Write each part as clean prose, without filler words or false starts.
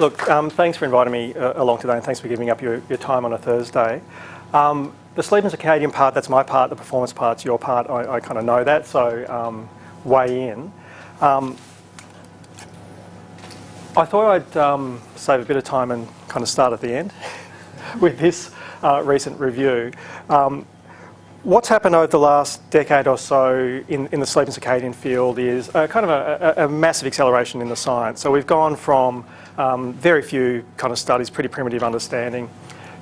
Look, thanks for inviting me along today, and thanks for giving up your time on a Thursday. The sleep and circadian part, that's my part. The performance part's your part. I kind of know that, so weigh in. I thought I'd save a bit of time and kind of start at the end with this recent review. What's happened over the last decade or so in the sleep and circadian field is kind of a massive acceleration in the science. So we've gone from very few kind of studies, pretty primitive understanding,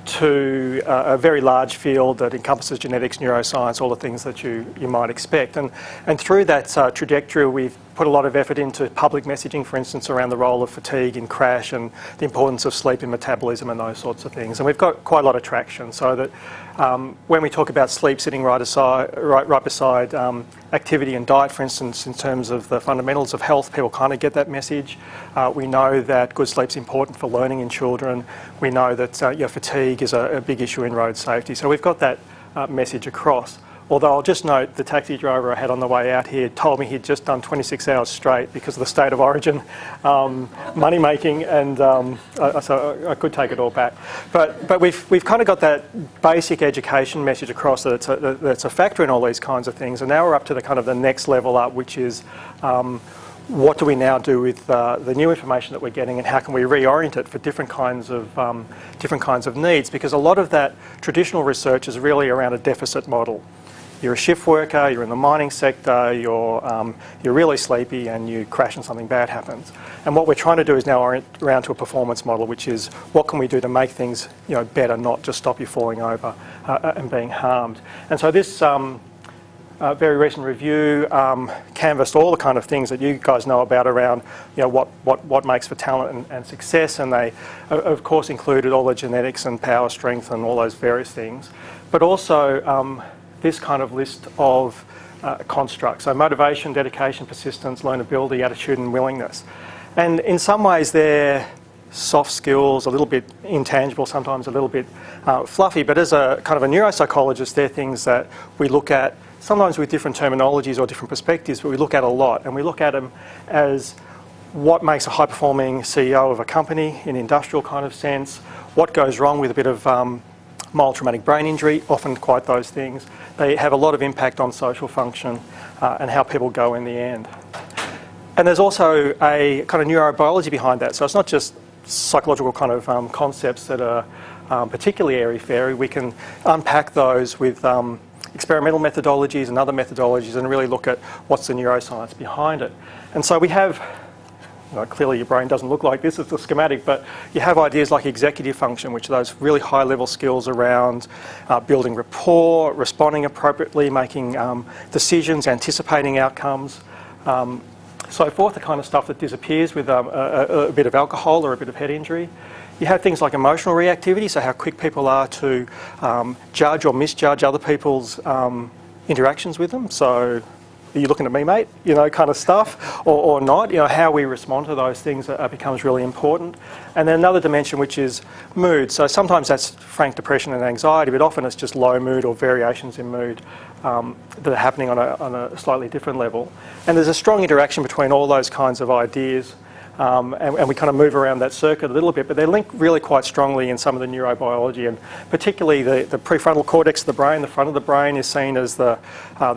to a very large field that encompasses genetics, neuroscience, all the things that you might expect. And through that trajectory, we've put a lot of effort into public messaging, for instance, around the role of fatigue in crash and the importance of sleep in metabolism and those sorts of things. And we've got quite a lot of traction, so that when we talk about sleep sitting right beside activity and diet, for instance, in terms of the fundamentals of health, people kind of get that message. We know that good sleep's important for learning in children. We know that fatigue is a big issue in road safety. So we've got that message across. Although I'll just note, the taxi driver I had on the way out here told me he'd just done 26 hours straight because of the state of origin money making, and so I could take it all back. But we've kind of got that basic education message across that's a factor in all these kinds of things, and now we're up to the kind of the next level up, which is what do we now do with the new information that we're getting, and how can we reorient it for different kinds of needs? Because a lot of that traditional research is really around a deficit model. You're a shift worker, you're in the mining sector, you're really sleepy and you crash and something bad happens. And what we're trying to do is now orient around to a performance model, which is what can we do to make things better, not just stop you falling over and being harmed. And so this very recent review canvassed all the kind of things that you guys know about around what makes for talent and success, and they of course included all the genetics and power, strength and all those various things, but also this kind of list of constructs. So motivation, dedication, persistence, learnability, attitude and willingness. And in some ways they're soft skills, a little bit intangible, sometimes a little bit fluffy, but as a kind of a neuropsychologist, they're things that we look at sometimes with different terminologies or different perspectives, but we look at a lot, and we look at them as what makes a high-performing CEO of a company in industrial kind of sense, what goes wrong with a bit of mild traumatic brain injury, often quite those things. They have a lot of impact on social function and how people go in the end. And there's also a kind of neurobiology behind that. So it's not just psychological kind of concepts that are particularly airy-fairy. We can unpack those with experimental methodologies and other methodologies and really look at what's the neuroscience behind it. And so we have, clearly your brain doesn't look like this, it's a schematic, but you have ideas like executive function, which are those really high-level skills around building rapport, responding appropriately, making decisions, anticipating outcomes, so forth, the kind of stuff that disappears with a bit of alcohol or a bit of head injury. You have things like emotional reactivity, so how quick people are to judge or misjudge other people's interactions with them. So, are you looking at me, mate? Kind of stuff, or not. How we respond to those things becomes really important. And then another dimension, which is mood. So sometimes that's frank depression and anxiety, but often it's just low mood or variations in mood that are happening on a slightly different level. And there's a strong interaction between all those kinds of ideas. And we kind of move around that circuit a little bit, but they're linked really quite strongly in some of the neurobiology, and particularly the prefrontal cortex of the brain. The front of the brain is seen as the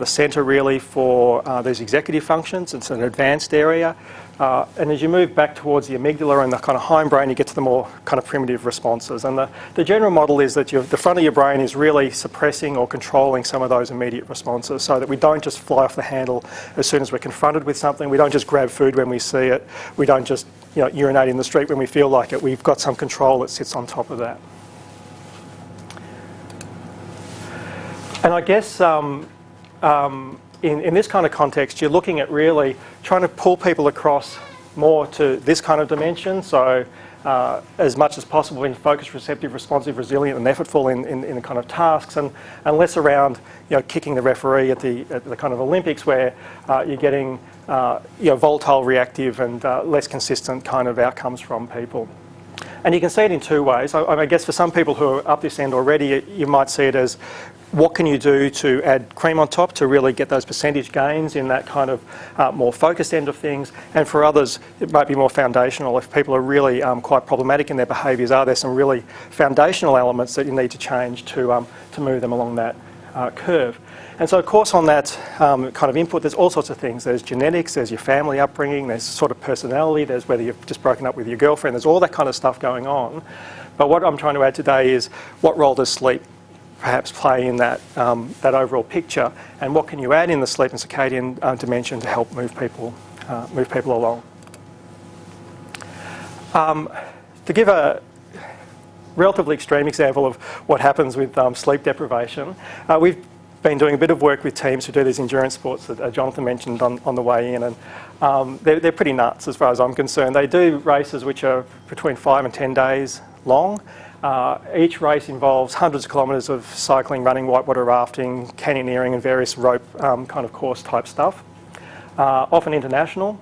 centre really for these executive functions. It's an advanced area. And as you move back towards the amygdala and the kind of hindbrain, you get to the more kind of primitive responses. And the general model is that the front of your brain is really suppressing or controlling some of those immediate responses, so that we don't just fly off the handle as soon as we're confronted with something. We don't just grab food when we see it. We don't just urinate in the street when we feel like it. We've got some control that sits on top of that. And I guess in this kind of context, you're looking at really trying to pull people across more to this kind of dimension. So as much as possible in focused, receptive, responsive, resilient and effortful in the kind of tasks, and less around kicking the referee at the kind of Olympics, where you're getting volatile, reactive and less consistent kind of outcomes from people. And you can see it in two ways. I guess for some people who are up this end already, you might see it as what can you do to add cream on top to really get those percentage gains in that kind of more focused end of things. And for others, it might be more foundational. If people are really quite problematic in their behaviours, are there some really foundational elements that you need to change to move them along that curve? And so, of course, on that kind of input, there's all sorts of things. There's genetics, there's your family upbringing, there's sort of personality, there's whether you've just broken up with your girlfriend, there's all that kind of stuff going on. But what I'm trying to add today is what role does sleep perhaps play in that, that overall picture, and what can you add in the sleep and circadian dimension to help move people along. To give a relatively extreme example of what happens with sleep deprivation, we've been doing a bit of work with teams who do these endurance sports that Jonathan mentioned on the way in, and they're pretty nuts as far as I'm concerned. They do races which are between 5 and 10 days long. Each race involves hundreds of kilometres of cycling, running, whitewater rafting, canyoneering and various rope kind of course type stuff. Often international,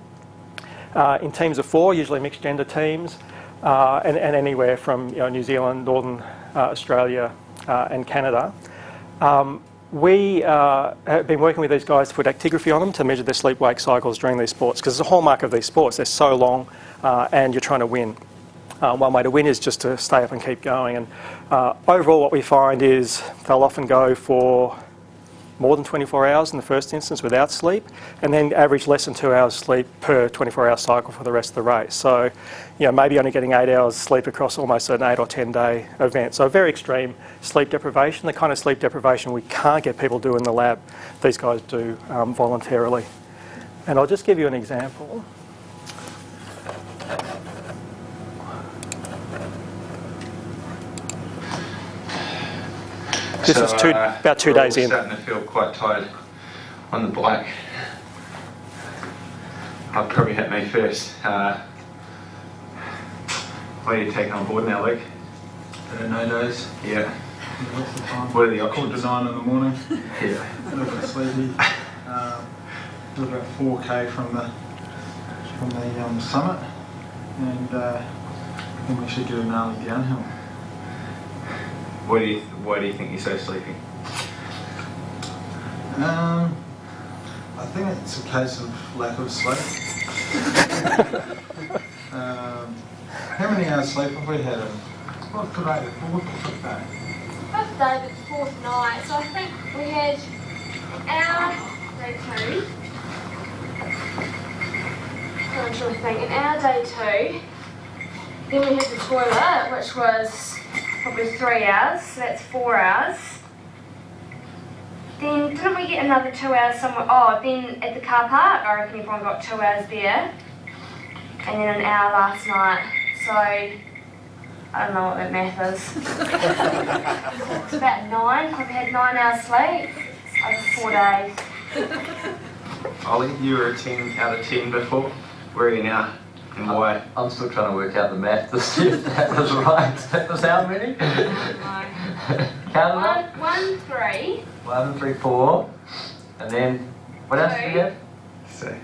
in teams of 4, usually mixed gender teams, and anywhere from New Zealand, Northern Australia and Canada. We have been working with these guys to put actigraphy on them to measure their sleep-wake cycles during these sports, because it's a hallmark of these sports. They're so long and you're trying to win. One way to win is just to stay up and keep going. And overall what we find is they'll often go for more than 24 hours in the first instance without sleep, and then average less than 2 hours sleep per 24-hour cycle for the rest of the race. So, maybe only getting 8 hours sleep across almost an 8 or 10-day event. So very extreme sleep deprivation, the kind of sleep deprivation we can't get people to do in the lab. These guys do voluntarily. And I'll just give you an example. This is about 2 days in. Starting to feel quite tired on the bike. I'll probably hit me first. What are you taking on board now, Luke? No days. Yeah. What's the time? What are the options? Quarter to 9 in the morning. Yeah. A little bit sleepy. We're about 4k from the summit, and then we should get a gnarly downhill. Why do you think you're so sleepy? I think it's a case of lack of sleep. How many hours sleep have we had? What's today? What's the fifth day? Fifth day, but the fourth night. So I think we had an hour, day 2. I'm trying to think. An hour, day 2. Then we had the toilet, which was probably 3 hours, so that's 4 hours. Then didn't we get another 2 hours somewhere? Oh, then at the car park, I reckon everyone got 2 hours there. And then an hour last night. So, I don't know what that math is. It's about 9. I've had 9 hours sleep over 4 days. Ollie, you were a 10 out of 10 before. Where are you now? And why? I'm still trying to work out the math to see if that was right. That was how many? Count them up. 1, 3. 1, 3, 4. And then, what else did you have? 6.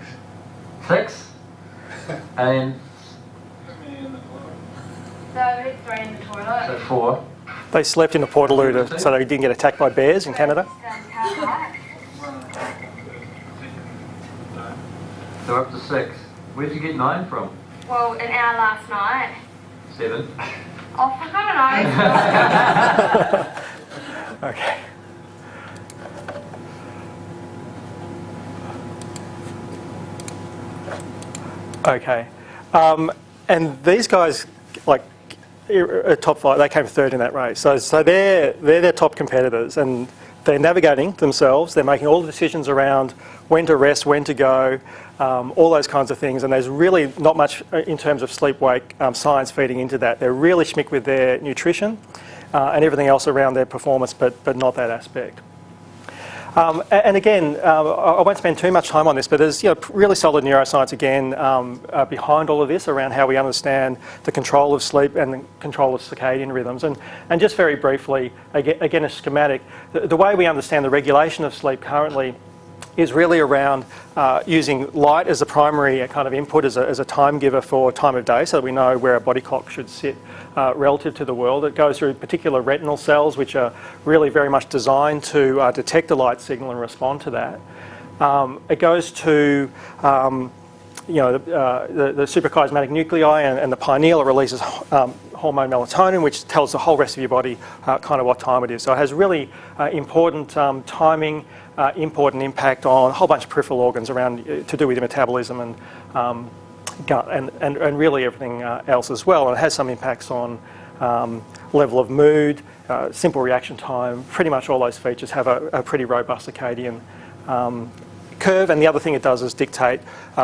6? And So we had 3 in the toilet. so 4. They slept in a portaloo so they didn't get attacked by bears in Canada. Down the car park. So we're up to 6. Where'd you get 9 from? Well, an hour last night. 7. Oh, fuck, I don't know. Okay. Okay. And these guys, like, top 5, they came 3rd in that race. So they're their top competitors, and they're navigating themselves. They're making all the decisions around when to rest, when to go, all those kinds of things. And there's really not much in terms of sleep-wake science feeding into that. They're really schmick with their nutrition and everything else around their performance, but not that aspect. And again, I won't spend too much time on this, but there's really solid neuroscience again behind all of this around how we understand the control of sleep and the control of circadian rhythms. And just very briefly, again a schematic, the way we understand the regulation of sleep currently is really around using light as a primary kind of input, as a time giver for time of day, so that we know where our body clock should sit relative to the world. It goes through particular retinal cells, which are really very much designed to detect a light signal and respond to that. It goes to the suprachiasmatic nuclei and the pineal. It releases hormone melatonin, which tells the whole rest of your body kind of what time it is. So it has really important timing, important impact on a whole bunch of peripheral organs around to do with your metabolism and gut and really everything else as well. And it has some impacts on level of mood, simple reaction time. Pretty much all those features have a pretty robust circadian curve. And the other thing it does is dictate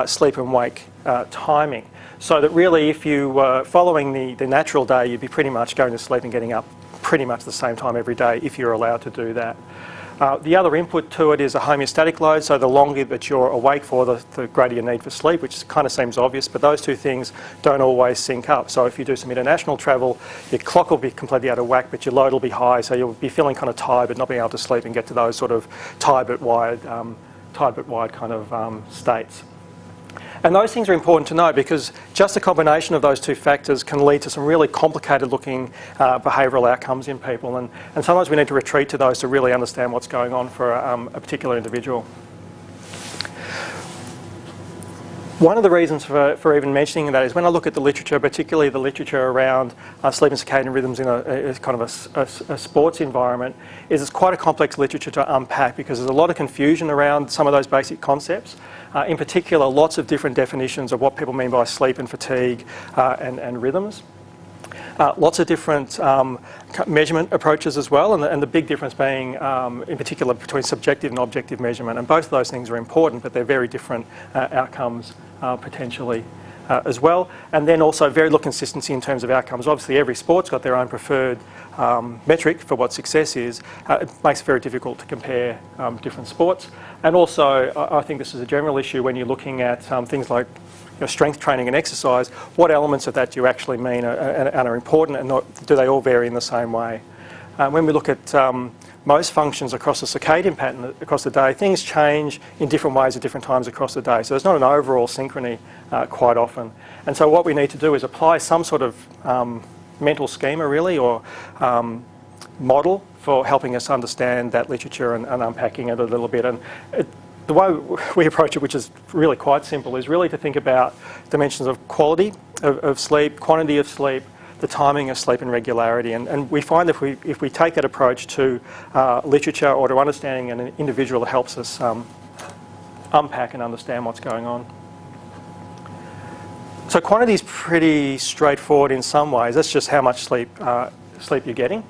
sleep and wake timing. So that really, if you were following the natural day, you'd be pretty much going to sleep and getting up pretty much the same time every day if you're allowed to do that. The other input to it is a homeostatic load, so the longer that you're awake for, the greater your need for sleep, which kind of seems obvious, but those two things don't always sync up. So if you do some international travel, your clock will be completely out of whack, but your load will be high, so you'll be feeling kind of tired but not being able to sleep and get to those sort of tired but wired kind of states. And those things are important to know because just a combination of those two factors can lead to some really complicated looking behavioural outcomes in people, and sometimes we need to retreat to those to really understand what's going on for a particular individual. One of the reasons for even mentioning that is when I look at the literature, particularly the literature around sleep and circadian rhythms in a kind of a sports environment, is it's quite a complex literature to unpack because there's a lot of confusion around some of those basic concepts. In particular, lots of different definitions of what people mean by sleep and fatigue and rhythms. Lots of different measurement approaches as well, and the big difference being in particular between subjective and objective measurement, and both of those things are important, but they're very different outcomes potentially as well. And then also very little consistency in terms of outcomes. Obviously every sport's got their own preferred metric for what success is. It makes it very difficult to compare different sports. And also I think this is a general issue when you're looking at things like strength training and exercise. What elements of that do you actually mean and are important, and do they all vary in the same way? When we look at most functions across the circadian pattern across the day, things change in different ways at different times across the day. So there's not an overall synchrony quite often. And so what we need to do is apply some sort of mental schema really, or model for helping us understand that literature and unpacking it a little bit. And the way we approach it, which is really quite simple, is really to think about dimensions of quality of sleep, quantity of sleep, the timing of sleep and regularity. And we find that if we take that approach to literature or to understanding an individual, it helps us unpack and understand what's going on. So quantity is pretty straightforward in some ways. That's just how much sleep you're getting.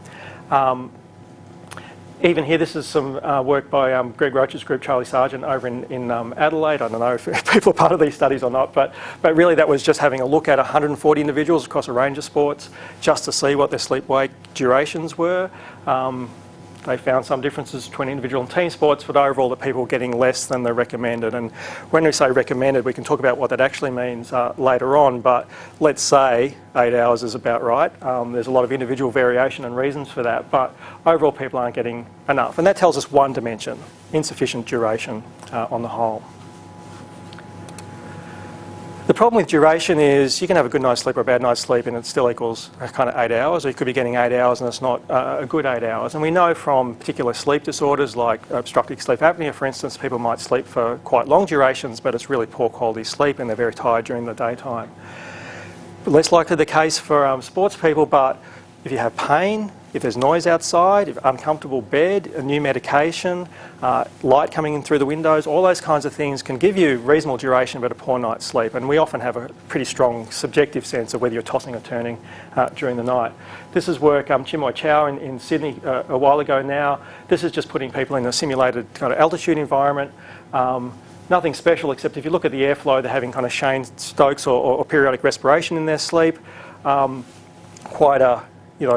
Even here, this is some work by Greg Roach's group, Charlie Sargent, over in Adelaide. I don't know if people are part of these studies or not, but really that was just having a look at 140 individuals across a range of sports just to see what their sleep-wake durations were. They found some differences between individual and team sports, but overall the people were getting less than the recommended. And when we say recommended, we can talk about what that actually means later on, but let's say 8 hours is about right. There's a lot of individual variation and reasons for that, but overall people aren't getting enough. And that tells us one dimension, insufficient duration on the whole. The problem with duration is you can have a good night's sleep or a bad night's sleep and it still equals kind of 8 hours, or you could be getting 8 hours and it's not a good 8 hours. And we know from particular sleep disorders like obstructive sleep apnea, for instance, people might sleep for quite long durations, but it's really poor quality sleep and they're very tired during the daytime. Less likely the case for sports people, but if you have pain, if there's noise outside, if uncomfortable bed, a new medication, light coming in through the windows, all those kinds of things can give you reasonable duration but a poor night's sleep. And we often have a pretty strong subjective sense of whether you're tossing or turning during the night. This is work Chinmoy Chow in Sydney a while ago now. This is just putting people in a simulated kind of altitude environment. Nothing special except if you look at the airflow, they're having kind of Cheyne-Stokes or periodic respiration in their sleep. Quite a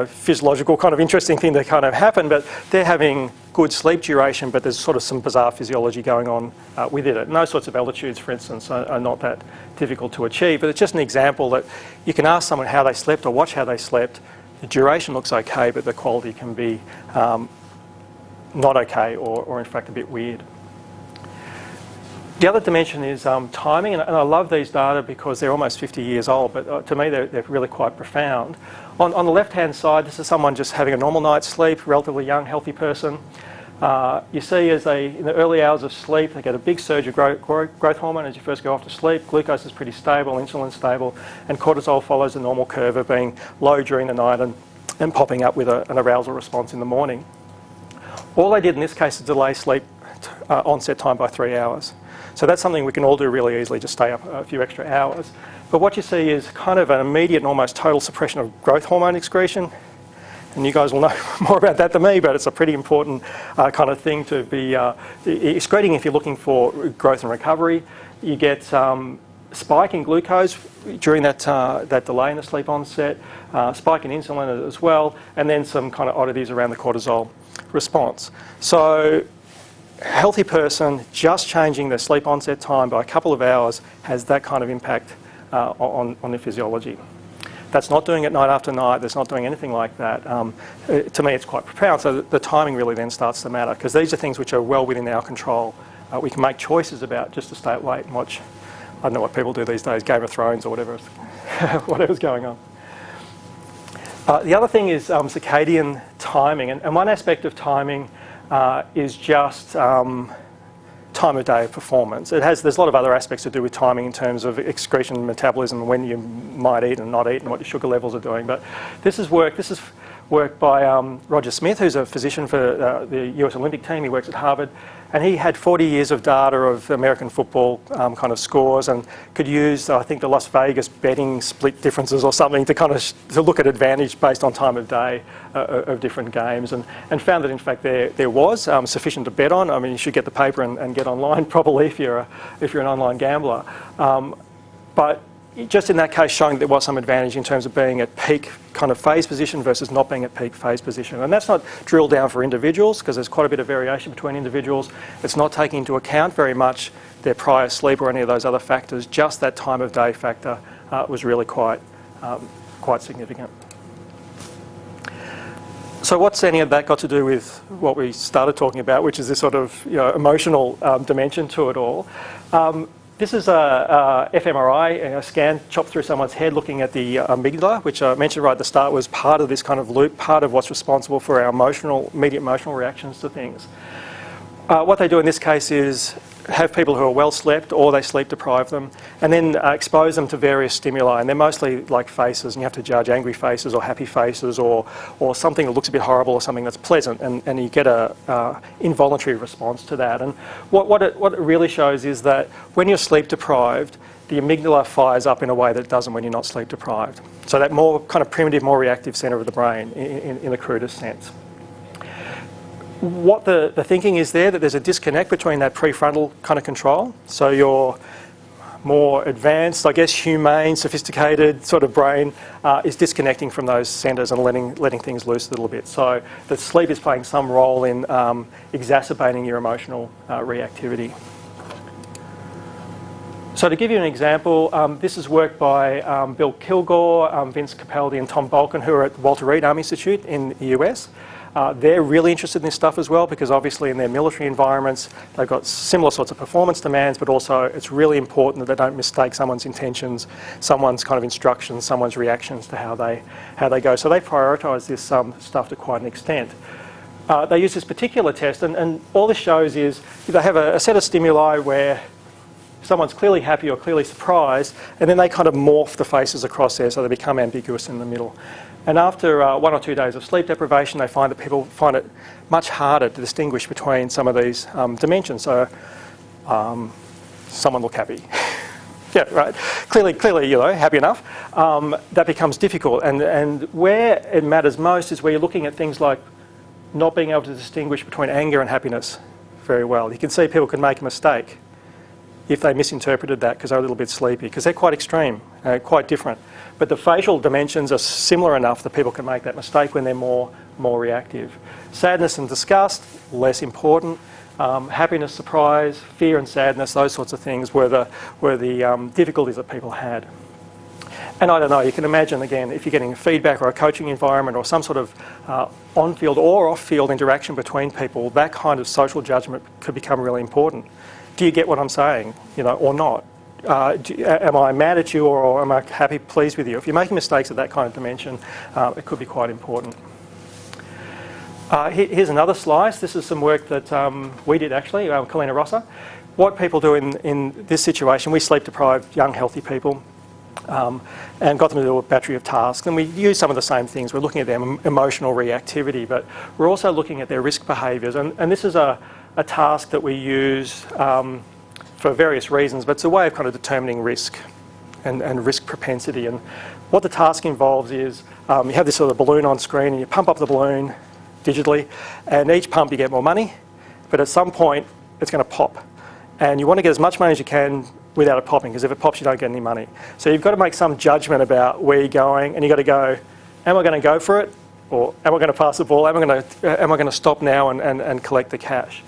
physiological kind of interesting thing to kind of happen, but they're having good sleep duration, but there's sort of some bizarre physiology going on within it. And those sorts of altitudes, for instance, are not that difficult to achieve, but it's just an example that you can ask someone how they slept or watch how they slept. The duration looks okay, but the quality can be not okay or in fact a bit weird. The other dimension is timing, and I love these data because they're almost 50 years old, but to me they're really quite profound. On the left-hand side, this is someone just having a normal night's sleep, relatively young, healthy person. You see as in the early hours of sleep, they get a big surge of growth hormone as you first go off to sleep. Glucose is pretty stable, insulin stable, and cortisol follows the normal curve of being low during the night and popping up with an arousal response in the morning. All they did in this case is delay sleep onset time by 3 hours. So that's something we can all do really easily, just stay up a few extra hours. But what you see is kind of an immediate and almost total suppression of growth hormone excretion. And you guys will know more about that than me, but it's a pretty important kind of thing to be excreting if you're looking for growth and recovery. You get spike in glucose during that delay in the sleep onset, spike in insulin as well, and then some kind of oddities around the cortisol response. So healthy person just changing their sleep onset time by a couple of hours has that kind of impact on their physiology. That's not doing it night after night. That's not doing anything like that. To me, it's quite profound. So the timing really then starts to matter because these are things which are well within our control. We can make choices about just to stay up late and watch, I don't know what people do these days, Game of Thrones or whatever's going on. The other thing is circadian timing. And one aspect of timing is just time of day performance. There's a lot of other aspects to do with timing in terms of excretion and metabolism, when you might eat and not eat, and what your sugar levels are doing. But this is work by Roger Smith, who's a physician for the US Olympic team. He works at Harvard, and he had 40 years of data of American football kind of scores, and could use, I think, the Las Vegas betting split differences or something to kind of to look at advantage based on time of day of different games, and found that in fact there was sufficient to bet on. I mean, you should get the paper and get online probably if you're an online gambler, but just in that case showing there was some advantage in terms of being at peak kind of phase position versus not being at peak phase position. And that's not drilled down for individuals because there's quite a bit of variation between individuals. It's not taking into account very much their prior sleep or any of those other factors. Just that time of day factor was really quite significant. So what's any of that got to do with what we started talking about, which is this sort of emotional dimension to it all? This is a fMRI scan chopped through someone's head looking at the amygdala, which I mentioned right at the start was part of this kind of loop, part of what's responsible for our immediate emotional reactions to things. What they do in this case is have people who are well slept or they sleep deprive them and then expose them to various stimuli, and they're mostly like faces, and you have to judge angry faces or happy faces or something that looks a bit horrible or something that's pleasant, and you get a involuntary response to that. And what it really shows is that when you're sleep deprived, the amygdala fires up in a way that it doesn't when you're not sleep deprived. So that more kind of primitive, more reactive centre of the brain in the crudest sense. What the thinking is there, that there's a disconnect between that prefrontal kind of control, so your more advanced, I guess, humane, sophisticated sort of brain is disconnecting from those centres and letting things loose a little bit. So the sleep is playing some role in exacerbating your emotional reactivity. So to give you an example, this is work by Bill Kilgore, Vince Capaldi and Tom Balkin, who are at Walter Reed Army Institute in the US. They're really interested in this stuff as well because obviously in their military environments they've got similar sorts of performance demands, but also it's really important that they don't mistake someone's intentions, someone's kind of instructions, someone's reactions to how they go. So they prioritise this stuff to quite an extent. They use this particular test, and all this shows is they have a set of stimuli where someone's clearly happy or clearly surprised, and then they kind of morph the faces across there so they become ambiguous in the middle. And after 1 or 2 days of sleep deprivation, they find that people find it much harder to distinguish between some of these dimensions. So, someone look happy. Yeah, right. Clearly, happy enough. That becomes difficult. And where it matters most is where you're looking at things like not being able to distinguish between anger and happiness very well. You can see people can make a mistake if they misinterpreted that because they're a little bit sleepy, because they're quite extreme, quite different. But the facial dimensions are similar enough that people can make that mistake when they're more reactive. Sadness and disgust, less important. Happiness, surprise, fear and sadness, those sorts of things were the difficulties that people had. And I don't know, you can imagine, again, if you're getting feedback or a coaching environment or some sort of on-field or off-field interaction between people, that kind of social judgment could become really important. do you get what I'm saying, or not? Am I mad at you, or am I happy, pleased with you? If you're making mistakes at that kind of dimension, it could be quite important. Here's another slice. This is some work that we did actually, Colina Rossa. What people do in this situation, we sleep deprived young healthy people and got them to do a battery of tasks, and we use some of the same things. We're looking at their emotional reactivity, but we're also looking at their risk behaviours, and this is a task that we use for various reasons, but it's a way of kind of determining risk and risk propensity. And what the task involves is you have this sort of balloon on screen, and you pump up the balloon digitally, and each pump you get more money, but at some point it's going to pop, and you want to get as much money as you can without it popping, because if it pops you don't get any money. So you've got to make some judgment about where you're going, and you've got to go, am I going to go for it, or am I going to pass the ball, am I going to stop now and collect the cash?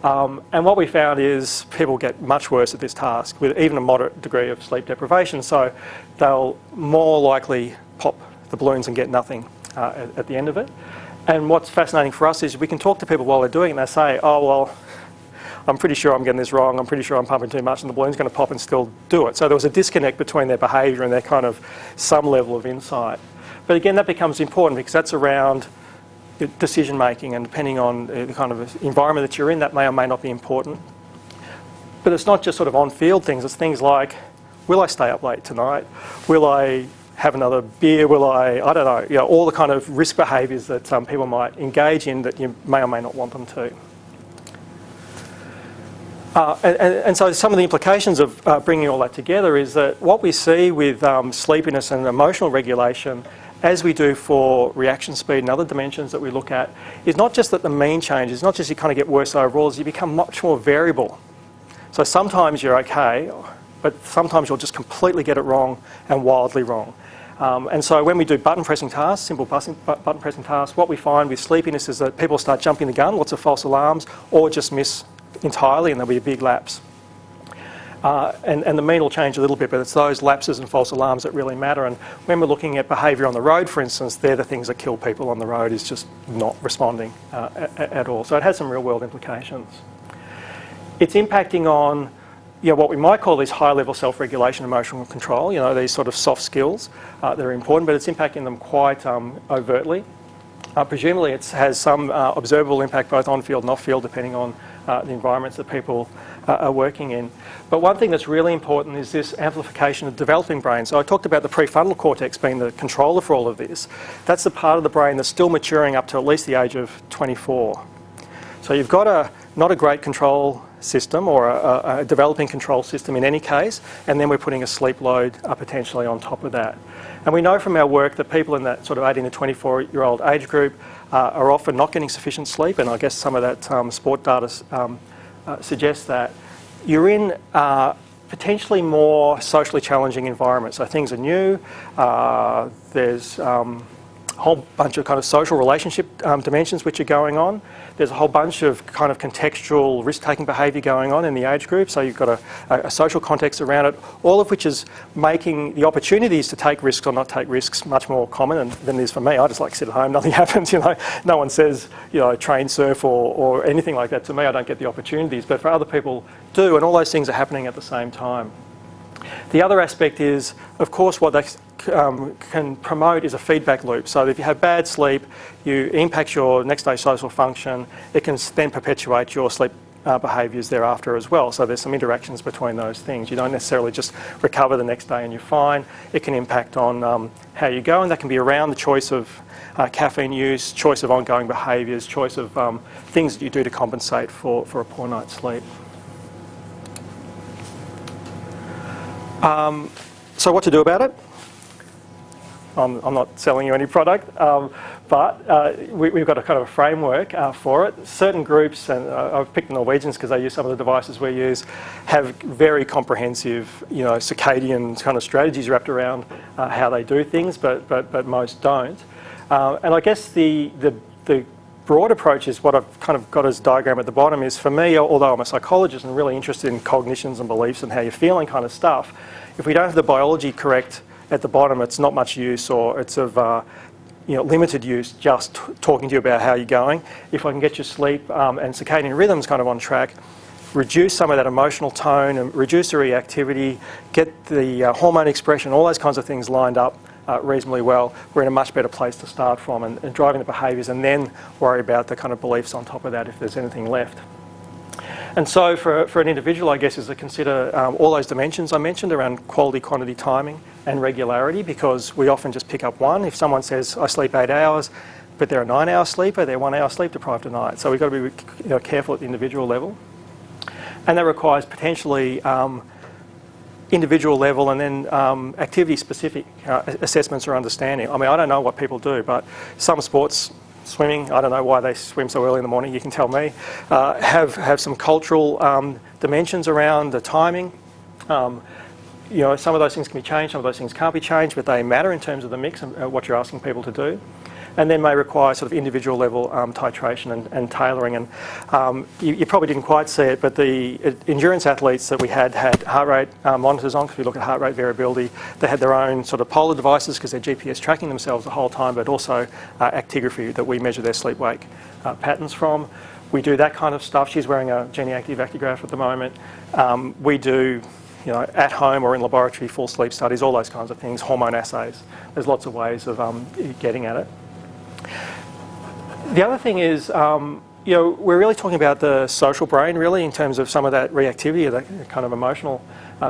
And what we found is people get much worse at this task with even a moderate degree of sleep deprivation, so they'll more likely pop the balloons and get nothing at the end of it. And what's fascinating for us is we can talk to people while they're doing it, and they say, oh, well, I'm pretty sure I'm getting this wrong, I'm pretty sure I'm pumping too much and the balloon's going to pop and still do it. So there was a disconnect between their behaviour and their kind of some level of insight. But again, that becomes important because that's around decision making, and depending on the kind of environment that you're in, that may or may not be important. But it's not just sort of on-field things, it's things like, will I stay up late tonight? Will I have another beer? Will I don't know, all the kind of risk behaviours that some people might engage in that you may or may not want them to. And so some of the implications of bringing all that together is that what we see with sleepiness and emotional regulation, as we do for reaction speed and other dimensions that we look at, is not just that the mean changes, not just you kind of get worse overall, is you become much more variable. So sometimes you're okay, but sometimes you'll just completely get it wrong and wildly wrong. And so when we do button pressing tasks, simple button pressing tasks, what we find with sleepiness is that people start jumping the gun, lots of false alarms, or just miss entirely, and there'll be a big lapse. And the mean will change a little bit, but it's those lapses and false alarms that really matter. And when we're looking at behaviour on the road, for instance, they're the things that kill people on the road, is just not responding at all. So it has some real world implications. It's impacting on what we might call these high-level self-regulation, emotional control, these sort of soft skills that are important, but it's impacting them quite overtly. Presumably it has some observable impact both on-field and off-field, depending on the environments that people are working in. But one thing that's really important is this amplification of developing brain. So I talked about the prefrontal cortex being the controller for all of this. That's the part of the brain that's still maturing up to at least the age of 24. So you've got not a great control system, or a developing control system in any case, and then we're putting a sleep load potentially on top of that. And we know from our work that people in that sort of 18 to 24-year-old age group are often not getting sufficient sleep, and I guess some of that sport data suggests that. You're in potentially more socially challenging environments. So things are new, there's a whole bunch of kind of social relationship dimensions which are going on. There's a whole bunch of kind of contextual risk-taking behaviour going on in the age group, so you've got a social context around it, all of which is making the opportunities to take risks or not take risks much more common than it is for me. I just like sit at home, nothing happens, no one says, train surf or anything like that to me. I don't get the opportunities, but for other people do, and all those things are happening at the same time. The other aspect is, of course, what they can promote is a feedback loop. So if you have bad sleep, it impacts your next day social function. It can then perpetuate your sleep behaviours thereafter as well. So there's some interactions between those things. You don't necessarily just recover the next day and you're fine. It can impact on how you go, and that can be around the choice of caffeine use, choice of ongoing behaviours, choice of things that you do to compensate for a poor night's sleep. So what to do about it? I'm not selling you any product, but we've got a kind of a framework for it. Certain groups, and I've picked the Norwegians because they use some of the devices we use, have very comprehensive, circadian kind of strategies wrapped around how they do things, but most don't. And I guess the broad approach is what I've kind of got as diagram at the bottom is, for me, although I'm a psychologist and really interested in cognitions and beliefs and how you're feeling kind of stuff, if we don't have the biology correct at the bottom, it's not much use, or it's of limited use just talking to you about how you're going. If I can get your sleep and circadian rhythms kind of on track, reduce some of that emotional tone and reduce the reactivity, get the hormone expression, all those kinds of things lined up reasonably well, we're in a much better place to start from and driving the behaviours, and then worry about the kind of beliefs on top of that if there's anything left. And so for an individual, I guess, is to consider all those dimensions I mentioned around quality, quantity, timing and regularity, because we often just pick up one. If someone says, I sleep 8 hours, but they're a 9-hour sleeper, they're 1 hour sleep deprived a night. So we've got to be careful at the individual level. And that requires potentially individual level and then activity-specific assessments or understanding. I mean, I don't know what people do, but some sports, swimming, I don't know why they swim so early in the morning, you can tell me, have some cultural dimensions around the timing. Some of those things can be changed, some of those things can't be changed, but they matter in terms of the mix and what you're asking people to do. And then may require sort of individual level titration and tailoring. And you probably didn't quite see it, but the endurance athletes that we had heart rate monitors on, because we look at heart rate variability. They had their own sort of polar devices because they're GPS tracking themselves the whole time, but also actigraphy that we measure their sleep-wake patterns from. We do that kind of stuff. She's wearing a Genie-Active actigraph at the moment. We do at home or in laboratory full sleep studies, all those kinds of things, hormone assays. There's lots of ways of getting at it. The other thing is, we're really talking about the social brain, really, in terms of some of that reactivity, or that kind of emotional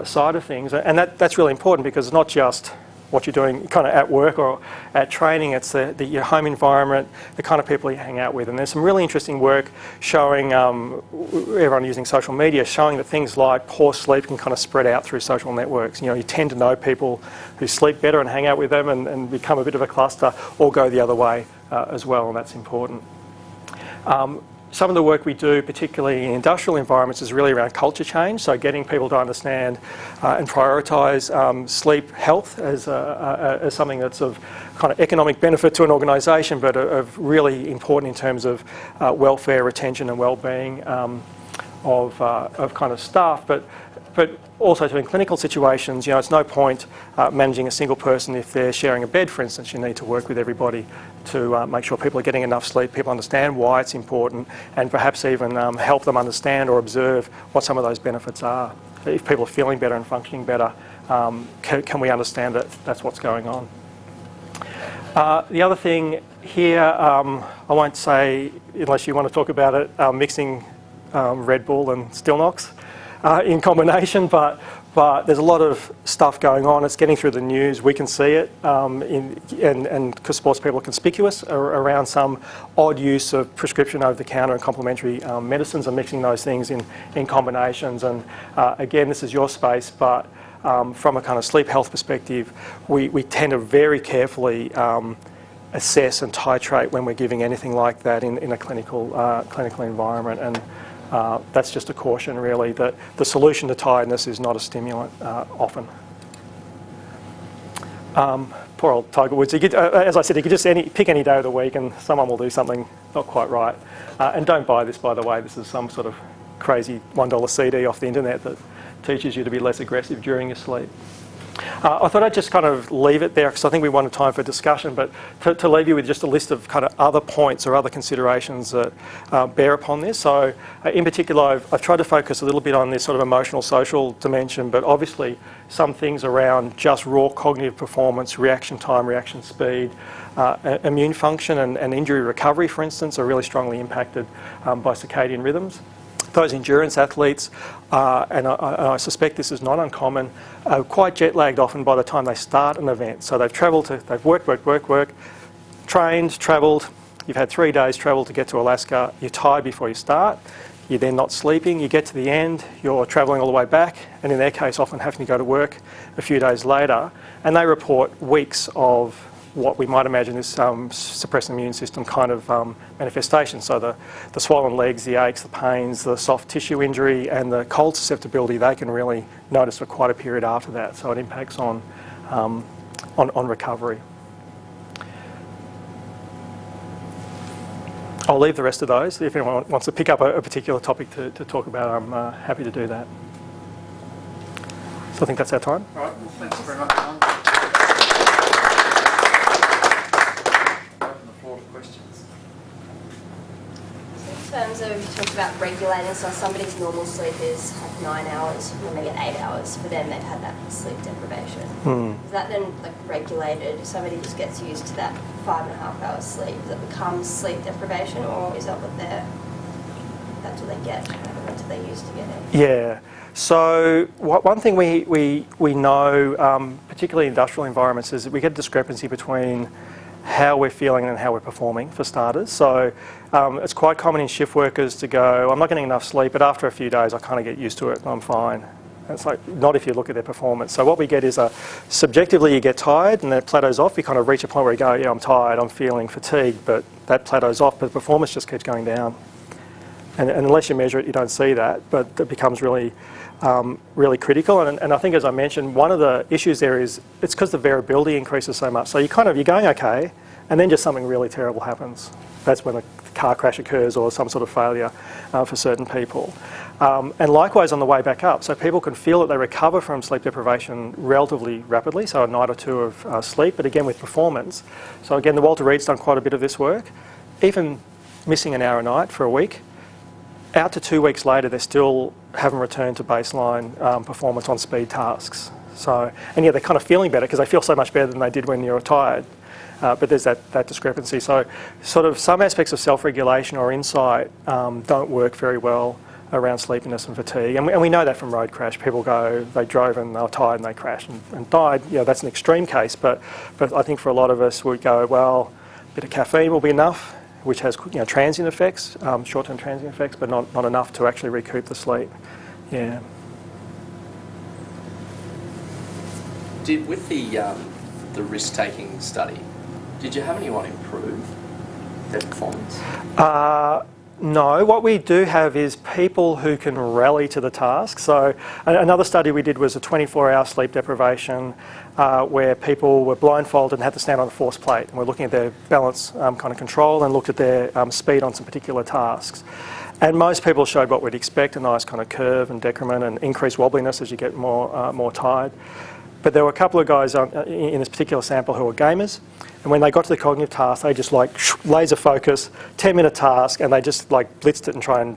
side of things. And that's really important, because it's not just what you're doing kind of at work or at training, it's your home environment, the kind of people you hang out with. And there's some really interesting work showing, everyone using social media, showing that things like poor sleep can kind of spread out through social networks. You tend to know people who sleep better and hang out with them and become a bit of a cluster, or go the other way as well, and that's important. Some of the work we do, particularly in industrial environments, is really around culture change, so getting people to understand and prioritise sleep health as something that's of kind of economic benefit to an organisation, but of really important in terms of welfare, retention and well-being of kind of staff. But also in clinical situations, it's no point managing a single person if they're sharing a bed, for instance. You need to work with everybody to make sure people are getting enough sleep, people understand why it's important, and perhaps even help them understand or observe what some of those benefits are. If people are feeling better and functioning better, can we understand that that's what's going on? The other thing here, I won't say, unless you want to talk about it, mixing Red Bull and Stilnox in combination, but there's a lot of stuff going on. It's getting through the news. We can see it, and because sports people are conspicuous around some odd use of prescription over-the-counter and complementary medicines, and mixing those things in combinations. And again, this is your space, but from a kind of sleep health perspective, we tend to very carefully assess and titrate when we're giving anything like that in a clinical environment. And that's just a caution, really, that the solution to tiredness is not a stimulant often. Poor old Tiger Woods. As I said, you could just pick any day of the week and someone will do something not quite right. And don't buy this, by the way. This is some sort of crazy $1 CD off the internet that teaches you to be less aggressive during your sleep. I thought I'd just kind of leave it there, because I think we wanted time for discussion, but to leave you with just a list of kind of other points or other considerations that bear upon this. So in particular, I've tried to focus a little bit on this sort of emotional, social dimension, but obviously some things around just raw cognitive performance, reaction time, reaction speed, immune function and injury recovery, for instance, are really strongly impacted by circadian rhythms. Those endurance athletes, and I suspect this is not uncommon, are quite jet lagged often by the time they start an event. So they've worked, trained, travelled. You've had 3 days travel to get to Alaska. You're tired before you start. You're then not sleeping. You get to the end. You're travelling all the way back, and in their case, often having to go to work a few days later. And they report weeks of what we might imagine is suppressed immune system kind of manifestation. So the swollen legs, the aches, the pains, the soft tissue injury and the cold susceptibility, they can really notice for quite a period after that. So it impacts on recovery. I'll leave the rest of those. If anyone wants to pick up a particular topic to talk about, I'm happy to do that. So I think that's our time. All right, well, thanks very much, John. Open the floor for questions. So terms of, you talked about regulating, so somebody's normal sleep is like 9 hours, when they get 8 hours, for them they've had that sleep deprivation. Is that then like regulated? If somebody just gets used to that 5.5 hours sleep, does it become sleep deprivation, or is that that's what they get, that's what they used to get it? Yeah. So one thing we know, particularly in industrial environments, is that we get a discrepancy between how we're feeling and how we're performing, for starters. So it's quite common in shift workers to go, I'm not getting enough sleep, but after a few days I kind of get used to it and I'm fine. It's like, not if you look at their performance. So what we get is subjectively you get tired and that plateaus off. You kind of reach a point where you go, yeah, I'm tired, I'm feeling fatigued, but that plateaus off, but the performance just keeps going down. And unless you measure it, you don't see that, but it becomes really, really critical. And I think, as I mentioned, one of the issues there is it's because the variability increases so much. So you're going okay, and then just something really terrible happens. That's when a car crash occurs or some sort of failure for certain people. And likewise on the way back up. So people can feel that they recover from sleep deprivation relatively rapidly, so a night or two of sleep, but again with performance. So again, the Walter Reed's done quite a bit of this work. Even missing an hour a night for a week, out to 2 weeks later, they still haven't returned to baseline performance on speed tasks. So, and yeah, they're kind of feeling better because they feel so much better than they did when you were tired. But there's that discrepancy. So sort of some aspects of self-regulation or insight don't work very well around sleepiness and fatigue. And we know that from road crash. People go, they drove and they were tired and they crashed and died. Yeah, that's an extreme case. But I think for a lot of us, we go, well, a bit of caffeine will be enough, which has transient effects, short-term transient effects, but not enough to actually recoup the sleep. Yeah. With the risk-taking study, did you have anyone improve their performance? No, what we do have is people who can rally to the task. So another study we did was a 24-hour sleep deprivation where people were blindfolded and had to stand on a force plate. And we're looking at their balance kind of control and looked at their speed on some particular tasks. And most people showed what we'd expect, a nice kind of curve and decrement and increased wobbliness as you get more tired. But there were a couple of guys in this particular sample who were gamers, and when they got to the cognitive task, they just like laser focus, 10-minute task, and they just like blitzed it and try and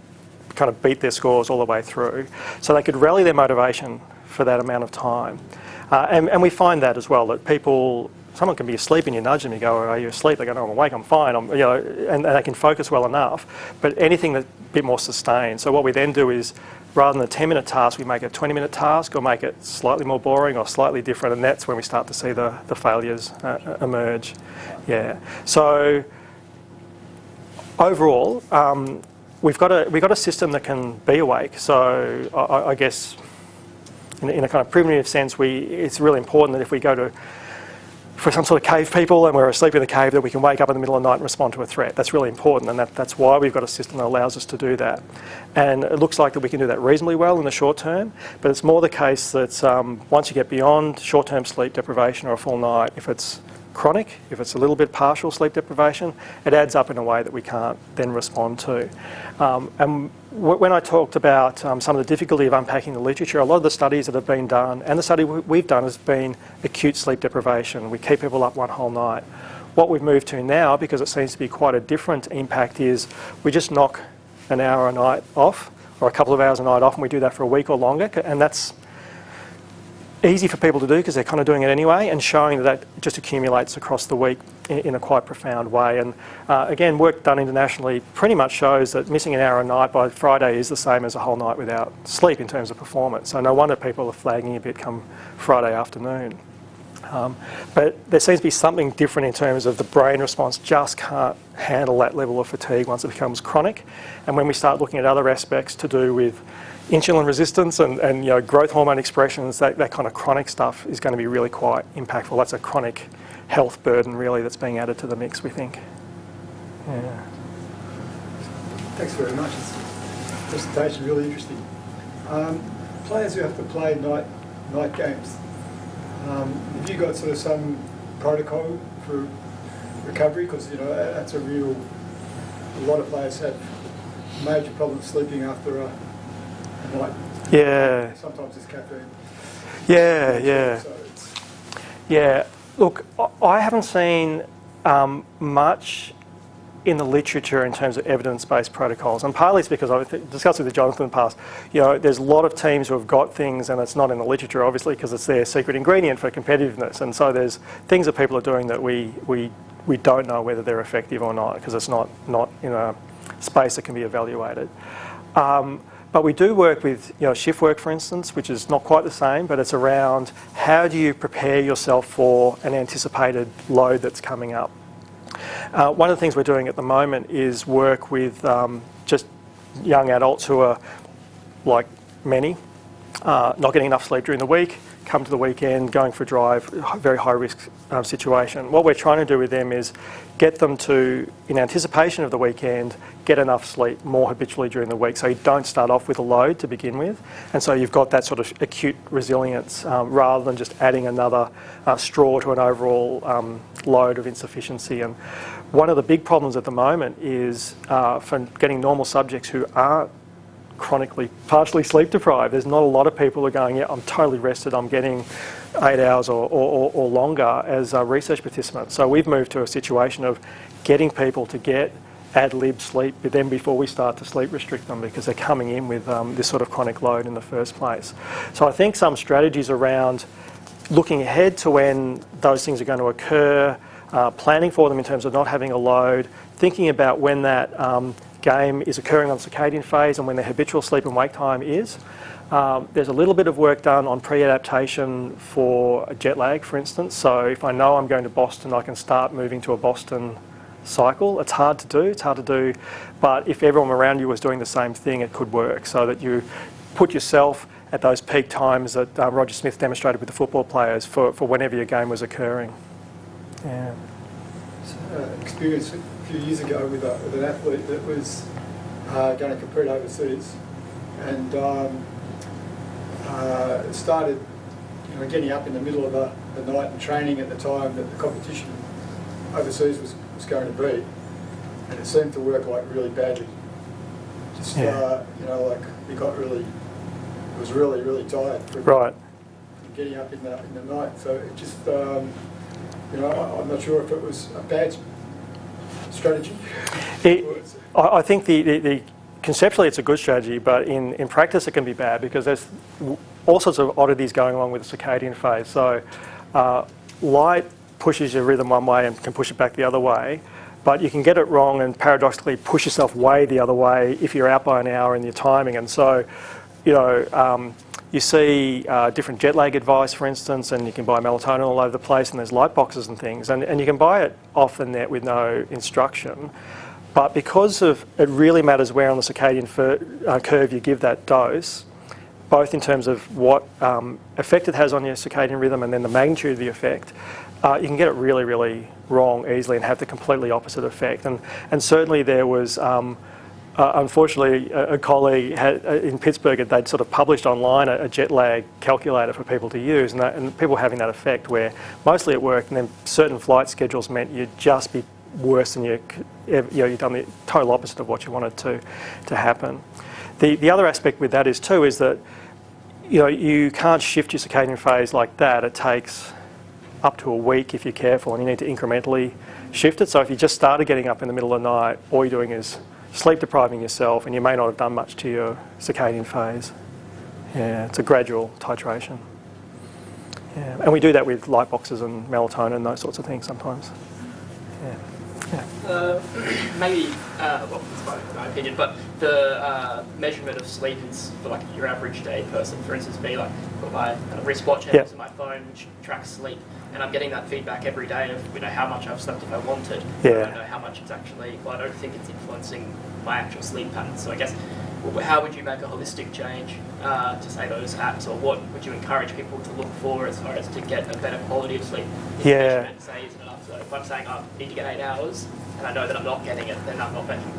kind of beat their scores all the way through. So they could rally their motivation for that amount of time. And we find that as well, that someone can be asleep and you nudge them, you go, are you asleep? They go, no, I'm awake, I'm fine, and they can focus well enough. But anything that's a bit more sustained. So what we then do is, rather than a 10-minute task, we make it a 20-minute task or make it slightly more boring or slightly different, and that's when we start to see the failures emerge. Yeah. So overall, we've got a system that can be awake. So I guess in a kind of primitive sense, it's really important that if we go for some sort of cave people and we're asleep in the cave, that we can wake up in the middle of the night and respond to a threat. That's really important, and that's why we've got a system that allows us to do that. And it looks like that we can do that reasonably well in the short term, but it's more the case that once you get beyond short-term sleep deprivation or a full night, if it's chronic, if it's a little bit partial sleep deprivation, it adds up in a way that we can't then respond to. And when I talked about some of the difficulty of unpacking the literature, a lot of the studies that have been done, and the study we've done, has been acute sleep deprivation. We keep people up one whole night. What we've moved to now, because it seems to be quite a different impact, is we just knock an hour a night off, or a couple of hours a night off, and we do that for a week or longer, and that's easy for people to do because they're kind of doing it anyway, and showing that just accumulates across the week in a quite profound way. And again, work done internationally pretty much shows that missing an hour a night by Friday is the same as a whole night without sleep in terms of performance. So no wonder people are flagging a bit come Friday afternoon. But there seems to be something different in terms of the brain response just can't handle that level of fatigue once it becomes chronic. And when we start looking at other aspects to do with insulin resistance and growth hormone expressions, that kind of chronic stuff is going to be really quite impactful. That's a chronic health burden really that's being added to the mix, we think. Yeah. Thanks very much. This presentation really interesting. Players who have to play night games, have you got sort of some protocol for recovery? Because that's a lot of players have major problems sleeping after a night. Yeah. Sometimes it's caffeine. Yeah. So yeah. Look, I haven't seen much in the literature in terms of evidence-based protocols. And partly it's because I've discussed with Jonathan in the past, you know, there's a lot of teams who have got things and it's not in the literature, obviously, because it's their secret ingredient for competitiveness. And so there's things that people are doing that we don't know whether they're effective or not, because it's not in a space that can be evaluated. But we do work with, you know, shift work, for instance, which is not quite the same, but it's around how do you prepare yourself for an anticipated load that's coming up. One of the things we're doing at the moment is work with just young adults who are, like many, not getting enough sleep during the week, come to the weekend, going for a drive, very high risk situation. What we're trying to do with them is get them to, in anticipation of the weekend, get enough sleep more habitually during the week, so you don't start off with a load to begin with, and so you've got that sort of acute resilience rather than just adding another straw to an overall load of insufficiency. And one of the big problems at the moment is for getting normal subjects who aren't chronically, partially sleep deprived. There's not a lot of people who are going, yeah, I'm totally rested, I'm getting 8 hours or longer as research participants. So we've moved to a situation of getting people to get ad lib sleep but then before we start to sleep restrict them, because they're coming in with this sort of chronic load in the first place. So I think some strategies around looking ahead to when those things are going to occur, planning for them in terms of not having a load, thinking about when that game is occurring on circadian phase and when the habitual sleep and wake time is. There's a little bit of work done on pre-adaptation for jet lag, for instance. So if I know I'm going to Boston, I can start moving to a Boston cycle. It's hard to do, but if everyone around you was doing the same thing, it could work, so that you put yourself at those peak times that Roger Smith demonstrated with the football players for whenever your game was occurring. Yeah. Experience a few years ago with an athlete that was going to compete overseas, and started, you know, getting up in the middle of the night and training at the time that the competition overseas was going to be, and it seemed to work like really badly. Just you know, like he was really tired from getting up in the night. So it just you know, I'm not sure if it was a bad strategy. I think the conceptually it's a good strategy, but in practice it can be bad, because there's all sorts of oddities going along with the circadian phase. So light pushes your rhythm one way and can push it back the other way, but you can get it wrong and paradoxically push yourself way the other way if you're out by an hour in your timing. And so, you know, you see different jet lag advice, for instance, and you can buy melatonin all over the place, and there's light boxes and things, and you can buy it off the net with no instruction. But because of it really matters where on the circadian curve you give that dose, both in terms of what effect it has on your circadian rhythm and then the magnitude of the effect, you can get it really, really wrong easily and have the completely opposite effect. And certainly there was, unfortunately, a colleague in Pittsburgh, they'd sort of published online a jet lag calculator for people to use, and people were having that effect where mostly it worked, and then certain flight schedules meant you'd just be worse than you'd done the total opposite of what you wanted to happen. The other aspect with that is that, you know, you can't shift your circadian phase like that. It takes up to a week if you're careful, and you need to incrementally shift it. So if you just started getting up in the middle of the night, all you're doing is sleep depriving yourself, and you may not have done much to your circadian phase. Yeah, it's a gradual titration. Yeah, and we do that with light boxes and melatonin and those sorts of things sometimes. Yeah. Maybe, well, it's my opinion, but the measurement of sleep is for like your average day person, for instance, me, like got my wristwatch and on my phone which tracks sleep, and I'm getting that feedback every day of, you know, how much I've slept if I wanted. Yeah. I don't know how much it's actually, well, I don't think it's influencing my actual sleep patterns. So I guess, how would you make a holistic change to say those apps, or what would you encourage people to look for as far as to get a better quality of sleep? Yeah. Say isn't enough. So if I'm saying I need to get 8 hours and I know that I'm not getting it, then I'm not making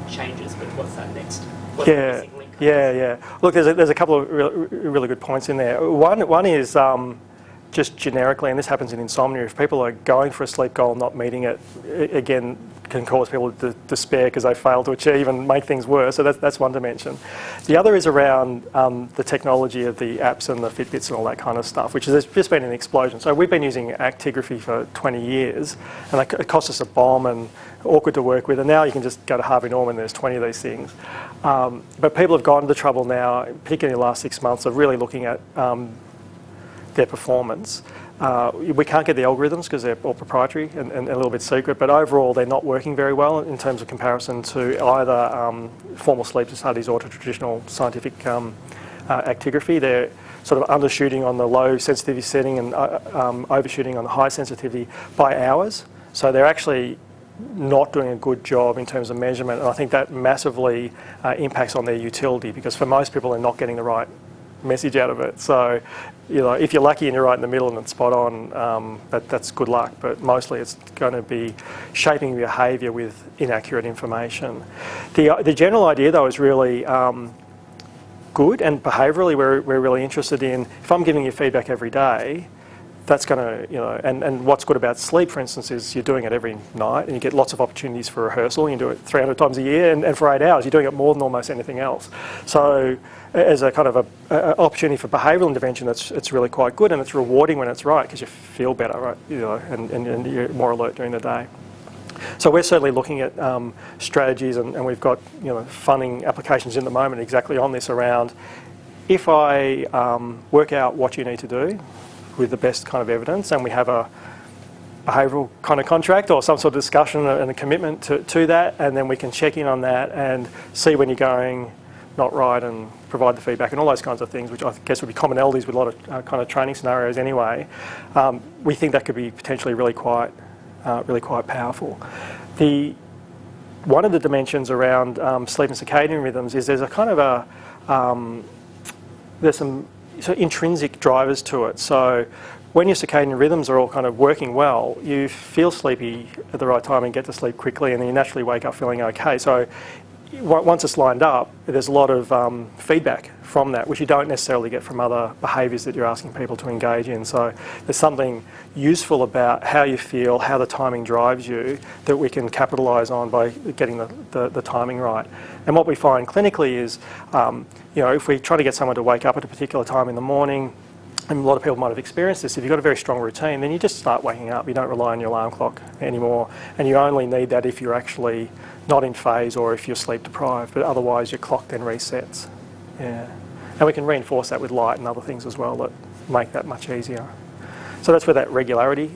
changes. But what's that next? What's the missing link? Yeah. Look, there's a couple of really good points in there. One is just generically, and this happens in insomnia, if people are going for a sleep goal, not meeting it, again, can cause people to despair because they fail to achieve and make things worse. So that's one dimension. The other is around the technology of the apps and the Fitbits and all that kind of stuff, which has just been an explosion. So we've been using actigraphy for 20 years, and it cost us a bomb and awkward to work with. And now you can just go to Harvey Norman, there's 20 of these things. But people have gone to the trouble now, particularly in the last 6 months, of really looking at their performance. We can't get the algorithms because they're all proprietary and a little bit secret, but overall they're not working very well in terms of comparison to either formal sleep studies or to traditional scientific actigraphy. They're sort of undershooting on the low sensitivity setting and overshooting on the high sensitivity by hours. So they're actually not doing a good job in terms of measurement, and I think that massively impacts on their utility, because for most people they're not getting the right message out of it. So, you know, if you're lucky and you're right in the middle and it's spot on, that's good luck, but mostly it's going to be shaping behaviour with inaccurate information. The general idea though is really good, and behaviourally we're really interested in, if I'm giving you feedback every day, that's going to, you know, and what's good about sleep, for instance, is you're doing it every night and you get lots of opportunities for rehearsal. You can do it 300 times a year, and for 8 hours you're doing it more than almost anything else. So as a kind of a opportunity for behavioural intervention, it's really quite good, and it's rewarding when it's right because you feel better, right? You know, and you're more alert during the day. So we're certainly looking at strategies, and we've got, you know, funding applications in the moment exactly on this, around if I work out what you need to do with the best kind of evidence, and we have a behavioural kind of contract or some sort of discussion and a commitment to that, and then we can check in on that and see when you're going not right and provide the feedback and all those kinds of things, which I guess would be commonalities with a lot of kind of training scenarios anyway. We think that could be potentially really quite powerful. One of the dimensions around sleep and circadian rhythms is there's a kind of there's some sort of intrinsic drivers to it. So when your circadian rhythms are all kind of working well, you feel sleepy at the right time and get to sleep quickly, and then you naturally wake up feeling okay. So once it's lined up, there's a lot of feedback from that, which you don't necessarily get from other behaviours that you're asking people to engage in. So there's something useful about how you feel, how the timing drives you, that we can capitalise on by getting the timing right. And what we find clinically is, you know, if we try to get someone to wake up at a particular time in the morning, and a lot of people might have experienced this, if you've got a very strong routine, then you just start waking up. You don't rely on your alarm clock anymore, and you only need that if you're actually not in phase or if you're sleep deprived, but otherwise your clock then resets. Yeah. And we can reinforce that with light and other things as well that make that much easier. So that's where that regularity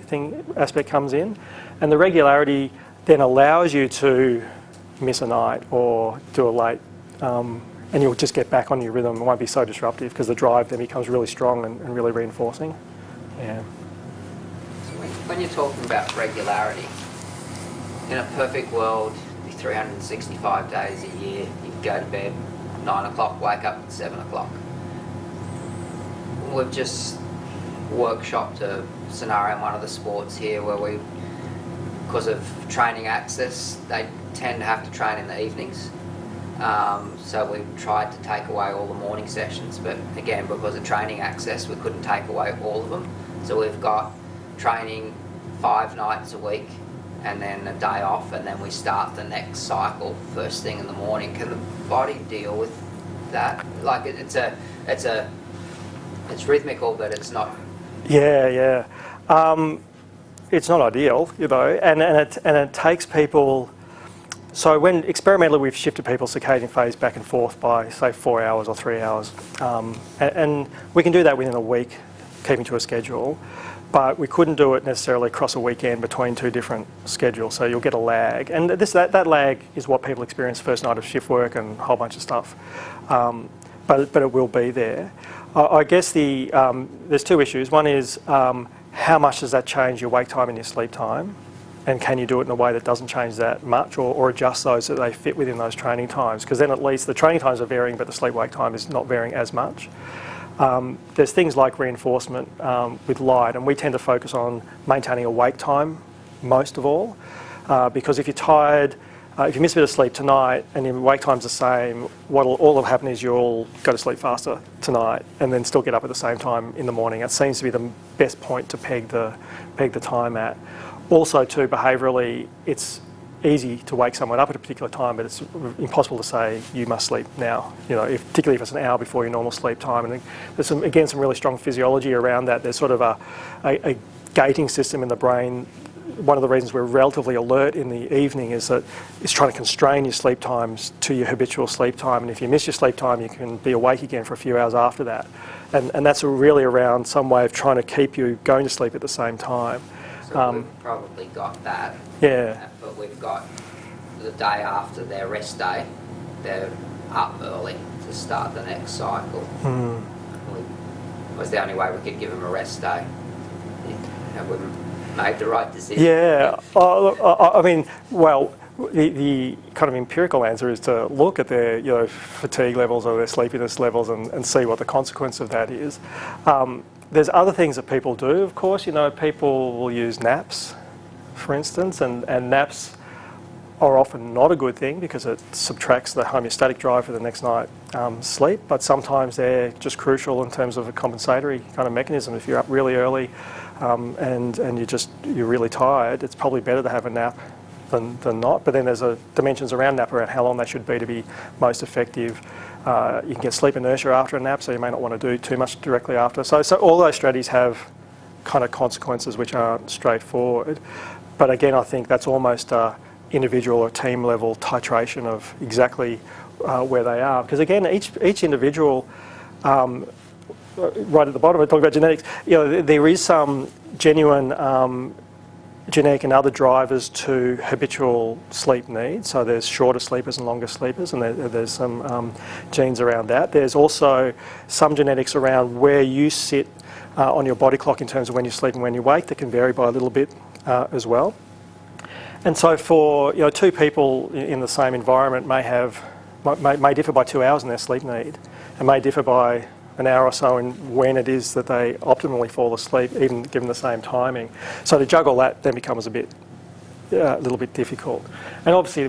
aspect comes in. And the regularity then allows you to miss a night or do a late, and you'll just get back on your rhythm. It won't be so disruptive because the drive then becomes really strong and really reinforcing. Yeah. So when you're talking about regularity, in a perfect world, 365 days a year, you go to bed 9 o'clock, wake up at 7 o'clock. We've just workshopped a scenario in one of the sports here where because of training access, they tend to have to train in the evenings. So we've tried to take away all the morning sessions, but again, because of training access, we couldn't take away all of them. So we've got training 5 nights a week, and then a day off, and then we start the next cycle first thing in the morning. Can the body deal with that? Like it's rhythmical, but it's not. Yeah. It's not ideal, you know, and it takes people. So when experimentally we've shifted people's circadian phase back and forth by say 4 hours or 3 hours, and we can do that within a week, keeping to a schedule. But we couldn't do it necessarily across a weekend between 2 different schedules, so you'll get a lag. And that lag is what people experience first night of shift work and a whole bunch of stuff. But it will be there. I guess there's 2 issues. One is how much does that change your wake time and your sleep time? And can you do it in a way that doesn't change that much, or adjust those so that they fit within those training times? Because then at least the training times are varying, but the sleep-wake time is not varying as much. There's things like reinforcement with light, and we tend to focus on maintaining a wake time most of all, because if you're tired, if you miss a bit of sleep tonight and your wake time's the same, all will happen is you'll go to sleep faster tonight and then still get up at the same time in the morning. It seems to be the best point to peg the time at. Also too, behaviourally, it's easy to wake someone up at a particular time, but it's impossible to say you must sleep now. You know, particularly if it's an hour before your normal sleep time. And there's some really strong physiology around that. There's sort of a gating system in the brain. One of the reasons we're relatively alert in the evening is that it's trying to constrain your sleep times to your habitual sleep time. And if you miss your sleep time, you can be awake again for a few hours after that. And that's really around some way of trying to keep you going to sleep at the same time. So we've probably got that. Yeah. But we've got the day after their rest day, they're up early to start the next cycle. It was the only way we could give them a rest day. And we made the right decision. Yeah. I mean, well, the kind of empirical answer is to look at their fatigue levels or their sleepiness levels and see what the consequence of that is. There's other things that people do, of course. You know, people will use naps, for instance, and naps are often not a good thing because it subtracts the homeostatic drive for the next night sleep, but sometimes they're just crucial in terms of a compensatory kind of mechanism. If you're up really early and you're really tired, it's probably better to have a nap than not. But then there's dimensions around nap around how long they should be to be most effective. You can get sleep inertia after a nap, so you may not want to do too much directly after. So all those strategies have kind of consequences which aren't straightforward. But again, I think that's almost individual or team level titration of exactly where they are. Because again, each individual, right at the bottom, we're talking about genetics, there is some genuine genetic and other drivers to habitual sleep needs. So there's shorter sleepers and longer sleepers, and there's some genes around that. There's also some genetics around where you sit on your body clock in terms of when you sleep and when you wake that can vary by a little bit as well. And so for two people in the same environment may differ by 2 hours in their sleep need, and may differ by an hour or so in when it is that they optimally fall asleep, even given the same timing. So to juggle that then becomes a little bit difficult. And obviously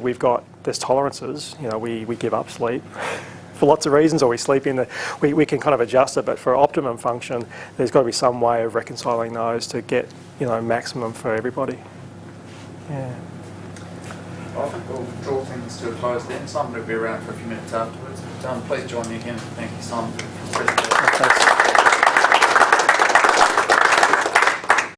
there's tolerances. We give up sleep for lots of reasons, or we sleep in we can kind of adjust it, but for optimum function, there's got to be some way of reconciling those to get maximum for everybody. Yeah. Well, I think we'll draw things to a close then. Simon will be around for a few minutes afterwards. Please join me again. Thank you, Simon, for the presentation.